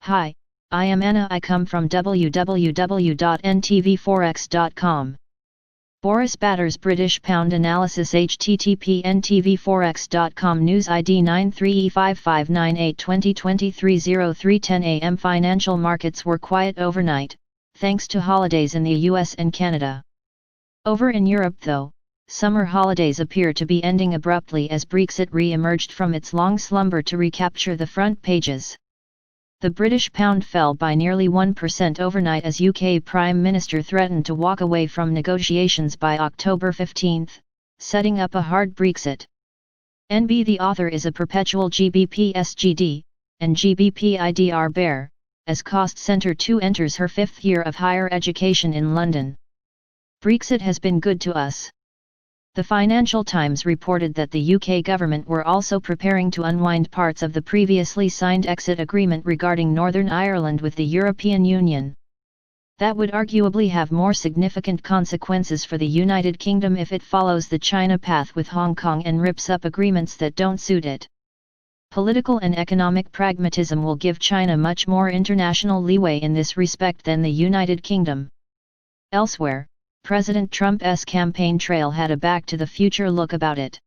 Hi, I am Anna. I come from www.ntvforex.com. Boris batters British pound analysis. http ntvforex.com news ID 93E5598 2023 0310 am. Financial markets were quiet overnight, thanks to holidays in the US and Canada. Over in Europe though, summer holidays appear to be ending abruptly as Brexit re-emerged from its long slumber to recapture the front pages. The British pound fell by nearly 1% overnight as UK Prime Minister threatened to walk away from negotiations by October 15, setting up a hard Brexit. NB The author is a perpetual GBP SGD, and GBP IDR bear, as Cost Centre 2 enters her fifth year of higher education in London. Brexit has been good to us. The Financial Times reported that the UK government were also preparing to unwind parts of the previously signed exit agreement regarding Northern Ireland with the European Union. That would arguably have more significant consequences for the United Kingdom if it follows the China path with Hong Kong and rips up agreements that don't suit it. Political and economic pragmatism will give China much more international leeway in this respect than the United Kingdom. Elsewhere, President Trump's campaign trail had a back-to-the-future look about it.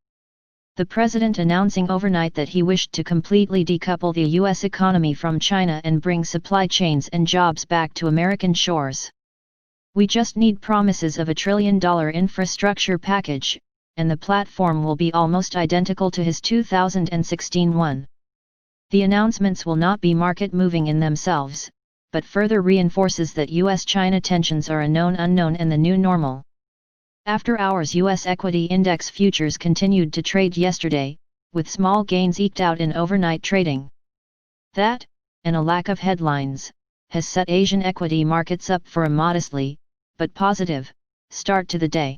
The president announcing overnight that he wished to completely decouple the U.S. economy from China and bring supply chains and jobs back to American shores. We just need promises of $1 trillion infrastructure package, and the platform will be almost identical to his 2016 one. The announcements will not be market-moving in themselves, but further reinforces that US-China tensions are a known unknown and the new normal. After hours, US equity index futures continued to trade yesterday, with small gains eked out in overnight trading. That, and a lack of headlines, has set Asian equity markets up for a modestly, but positive, start to the day.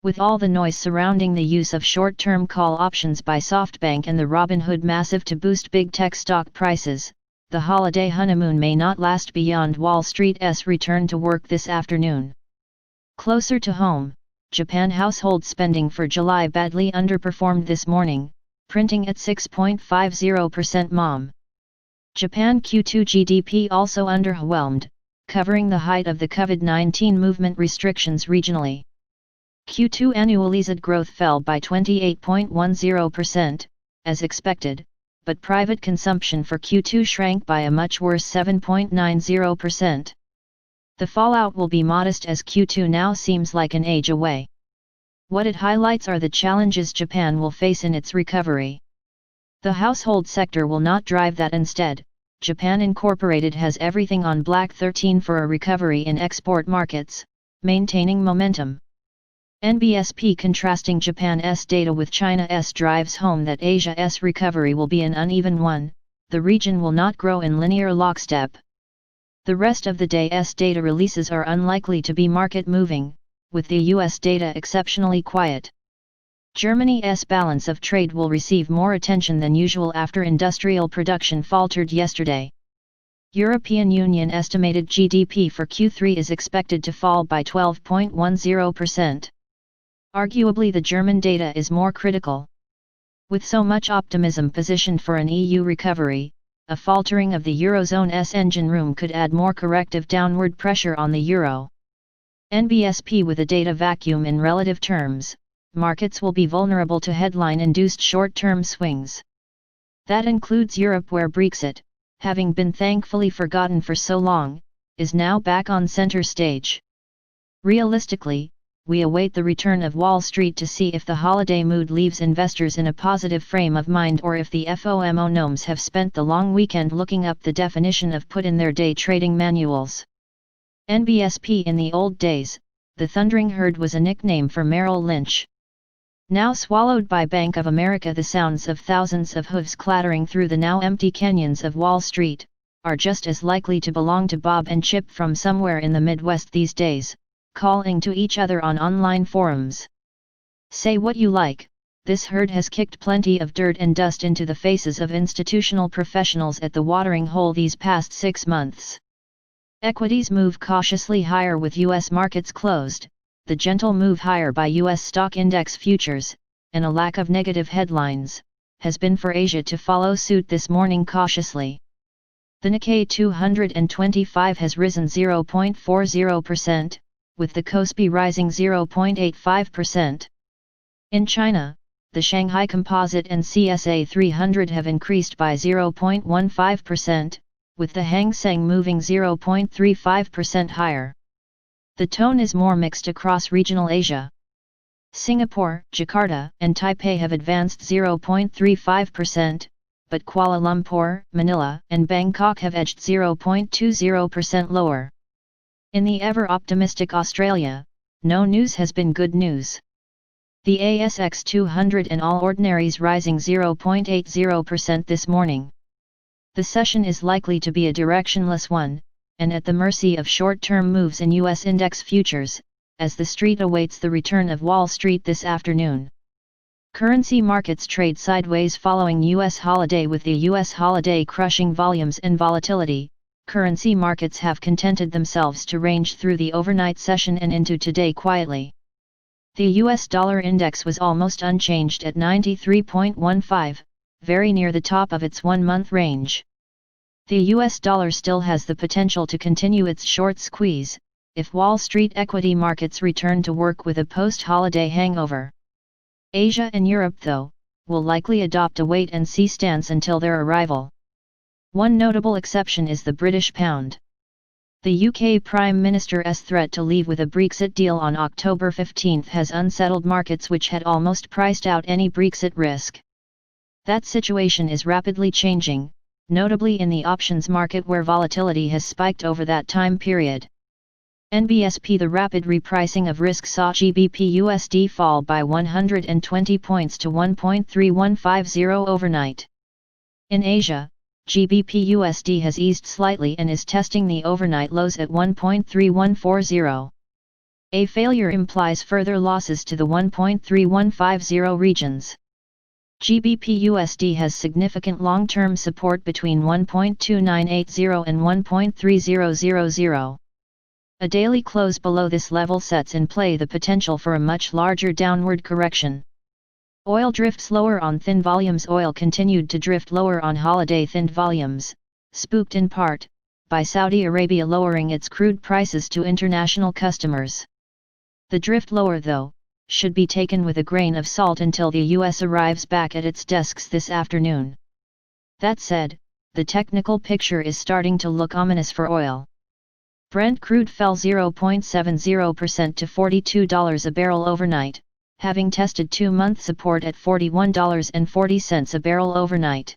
With all the noise surrounding the use of short-term call options by SoftBank and the Robinhood massive to boost big tech stock prices, the holiday honeymoon may not last beyond Wall Street's return to work this afternoon. Closer to home, Japan household spending for July badly underperformed this morning, printing at 6.50% MOM. Japan Q2 GDP also underwhelmed, covering the height of the COVID-19 movement restrictions regionally. Q2 annualized growth fell by 28.10%, as expected, but private consumption for Q2 shrank by a much worse 7.90%. The fallout will be modest as Q2 now seems like an age away. What it highlights are the challenges Japan will face in its recovery. The household sector will not drive that. Instead, Japan Incorporated has everything on black 13 for a recovery in export markets, maintaining momentum. NBSP contrasting Japan's data with China's drives home that Asia's recovery will be an uneven one. The region will not grow in linear lockstep. The rest of the day's data releases are unlikely to be market-moving, with the US data exceptionally quiet. Germany's balance of trade will receive more attention than usual after industrial production faltered yesterday. European Union estimated GDP for Q3 is expected to fall by 12.10%. Arguably the German data is more critical. With so much optimism positioned for an EU recovery, a faltering of the Eurozone's engine room could add more corrective downward pressure on the euro. NBSP with a data vacuum in relative terms, markets will be vulnerable to headline-induced short-term swings. That includes Europe where Brexit, having been thankfully forgotten for so long, is now back on center stage. Realistically, we await the return of Wall Street to see if the holiday mood leaves investors in a positive frame of mind or if the FOMO gnomes have spent the long weekend looking up the definition of put in their day trading manuals. NBSP in the old days, the Thundering Herd was a nickname for Merrill Lynch. Now swallowed by Bank of America, the sounds of thousands of hooves clattering through the now empty canyons of Wall Street are just as likely to belong to Bob and Chip from somewhere in the Midwest these days, calling to each other on online forums. Say what you like, this herd has kicked plenty of dirt and dust into the faces of institutional professionals at the watering hole these past 6 months. Equities move cautiously higher with US markets closed, the gentle move higher by US stock index futures, and a lack of negative headlines, has been for Asia to follow suit this morning cautiously. The Nikkei 225 has risen 0.40%, with the Kospi rising 0.85%. In China, the Shanghai Composite and CSA 300 have increased by 0.15%, with the Hang Seng moving 0.35% higher. The tone is more mixed across regional Asia. Singapore, Jakarta, and Taipei have advanced 0.35%, but Kuala Lumpur, Manila, and Bangkok have edged 0.20% lower. In the ever-optimistic Australia, no news has been good news. The ASX 200 and All Ordinaries rising 0.80% this morning. The session is likely to be a directionless one, and at the mercy of short-term moves in U.S. index futures, as the street awaits the return of Wall Street this afternoon. Currency markets trade sideways following U.S. holiday. With the U.S. holiday crushing volumes and volatility, currency markets have contented themselves to range through the overnight session and into today quietly. The U.S. dollar index was almost unchanged at 93.15, very near the top of its one-month range. The U.S. dollar still has the potential to continue its short squeeze, if Wall Street equity markets return to work with a post-holiday hangover. Asia and Europe, though, will likely adopt a wait-and-see stance until their arrival. One notable exception is the British pound. The UK Prime Minister's threat to leave with a Brexit deal on October 15 has unsettled markets which had almost priced out any Brexit risk. That situation is rapidly changing, notably in the options market where volatility has spiked over that time period. NBSP. The rapid repricing of risk saw GBP/USD fall by 120 points to 1.3150 overnight. In Asia, GBP/USD has eased slightly and is testing the overnight lows at 1.3140. A failure implies further losses to the 1.3150 regions. GBP/USD has significant long-term support between 1.2980 and 1.3000. A daily close below this level sets in play the potential for a much larger downward correction. Oil drifts lower on thin volumes. Oil continued to drift lower on holiday-thinned volumes, spooked in part by Saudi Arabia lowering its crude prices to international customers. The drift lower, though, should be taken with a grain of salt until the US arrives back at its desks this afternoon. That said, the technical picture is starting to look ominous for oil. Brent crude fell 0.70% to $42 a barrel overnight, having tested two-month support at $41.40 a barrel overnight.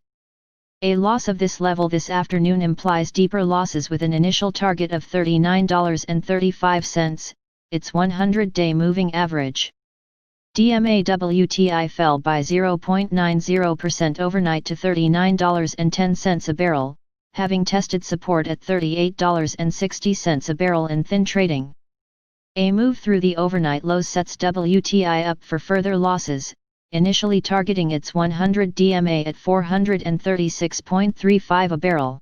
A loss of this level this afternoon implies deeper losses with an initial target of $39.35, its 100-day moving average. DMA WTI fell by 0.90% overnight to $39.10 a barrel, having tested support at $38.60 a barrel in thin trading. A move through the overnight lows sets WTI up for further losses, initially targeting its 100 DMA at $436.35 a barrel.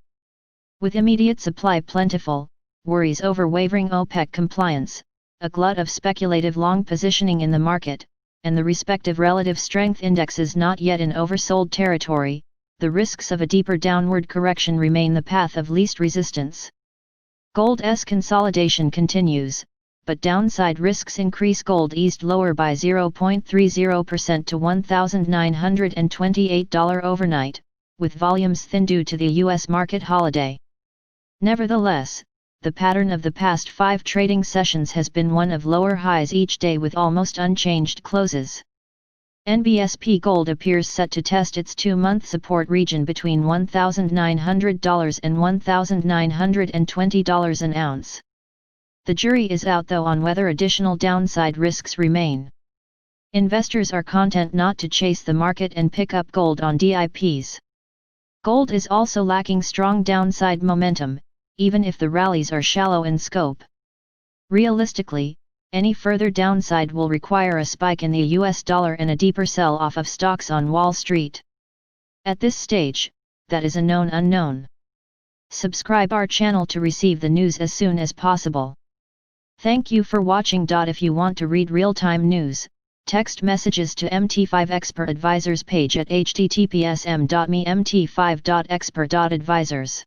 With immediate supply plentiful, worries over wavering OPEC compliance, a glut of speculative long positioning in the market, and the respective relative strength indexes not yet in oversold territory, the risks of a deeper downward correction remain the path of least resistance. Gold's consolidation continues, but downside risks increase. Gold eased lower by 0.30% to $1,928 overnight, with volumes thin due to the U.S. market holiday. Nevertheless, the pattern of the past 5 trading sessions has been one of lower highs each day with almost unchanged closes. NBSP gold appears set to test its 2-month support region between $1,900 and $1,920 an ounce. The jury is out, though, on whether additional downside risks remain. Investors are content not to chase the market and pick up gold on dips. Gold is also lacking strong downside momentum, even if the rallies are shallow in scope. Realistically, any further downside will require a spike in the US dollar and a deeper sell-off of stocks on Wall Street. At this stage, that is a known unknown. Subscribe our channel to receive the news as soon as possible. Thank you for watching. If you want to read real-time news, text messages to MT5 Expert Advisors page at https://m.me/mt5.expert.advisors.